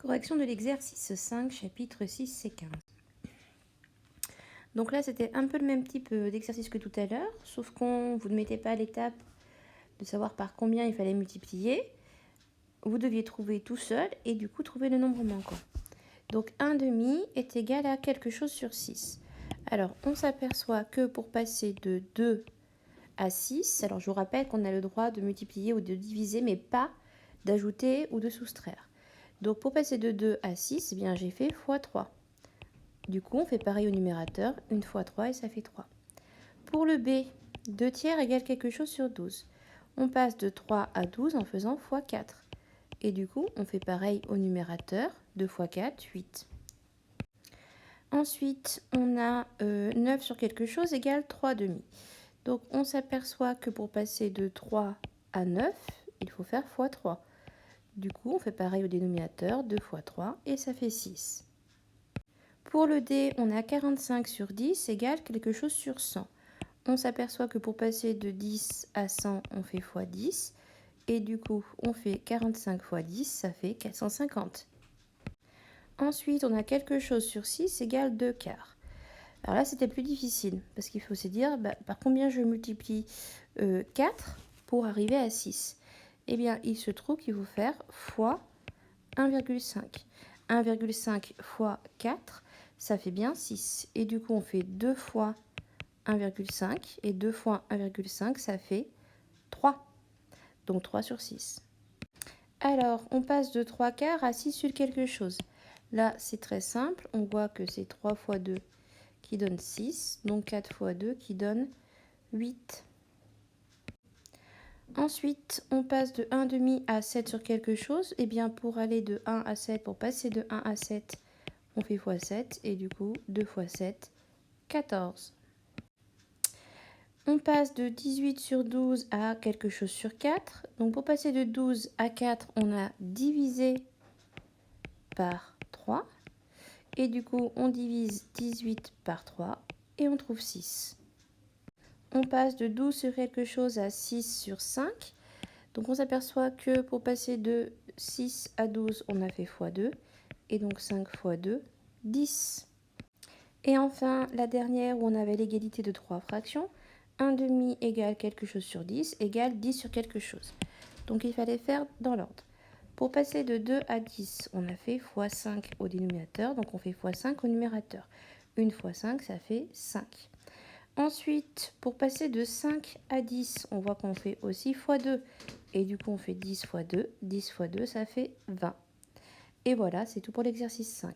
Correction de l'exercice 5, chapitre 6, c'est 15. Donc là, c'était un peu le même type d'exercice que tout à l'heure, sauf qu'on vous ne mettez pas à l'étape de savoir par combien il fallait multiplier. Vous deviez trouver tout seul et du coup trouver le nombre manquant. Donc 1 demi est égal à quelque chose sur 6. Alors, on s'aperçoit que pour passer de 2 à 6, alors je vous rappelle qu'on a le droit de multiplier ou de diviser, mais pas d'ajouter ou de soustraire. Donc pour passer de 2 à 6, eh bien j'ai fait x 3. Du coup, on fait pareil au numérateur, 1 fois 3 et ça fait 3. Pour le B, 2 tiers égale quelque chose sur 12. On passe de 3 à 12 en faisant x 4. Et du coup, on fait pareil au numérateur, 2 fois 4, 8. Ensuite, on a 9 sur quelque chose égale 3 demi. Donc, on s'aperçoit que pour passer de 3 à 9, il faut faire x 3. Du coup, on fait pareil au dénominateur, 2 fois 3, et ça fait 6. Pour le D, on a 45 sur 10 égale quelque chose sur 100. On s'aperçoit que pour passer de 10 à 100, on fait x 10. Et du coup, on fait 45 x 10, ça fait 450. Ensuite, on a quelque chose sur 6 égale 2 quarts. Alors là, c'était plus difficile, parce qu'il faut se dire par combien je multiplie 4 pour arriver à 6. Eh bien, il se trouve qu'il faut faire fois 1,5. 1,5 fois 4, ça fait bien 6. Et du coup, on fait 2 fois 1,5. Et 2 fois 1,5, ça fait 3. Donc 3 sur 6. Alors, on passe de 3 quarts à 6 sur quelque chose. Là, c'est très simple. On voit que c'est 3 fois 2 qui donne 6. Donc 4 fois 2 qui donne 8. Ensuite, on passe de 1 demi à 7 sur quelque chose. Et bien, pour aller de 1 à 7, pour passer de 1 à 7, on fait x 7. Et du coup, 2 fois 7, 14. On passe de 18 sur 12 à quelque chose sur 4. Donc, pour passer de 12 à 4, on a divisé par 3. Et du coup, on divise 18 par 3 et on trouve 6. On passe de 12 sur quelque chose à 6 sur 5. Donc on s'aperçoit que pour passer de 6 à 12, on a fait x2. Et donc 5 fois 2, 10. Et enfin, la dernière où on avait l'égalité de 3 fractions. 1 demi égale quelque chose sur 10 égale 10 sur quelque chose. Donc il fallait faire dans l'ordre. Pour passer de 2 à 10, on a fait x 5 au dénominateur, donc on fait x 5 au numérateur. 1 fois 5, ça fait 5. Ensuite, pour passer de 5 à 10, on voit qu'on fait aussi x 2. Et du coup, on fait 10 fois 2. 10 fois 2, ça fait 20. Et voilà, c'est tout pour l'exercice 5.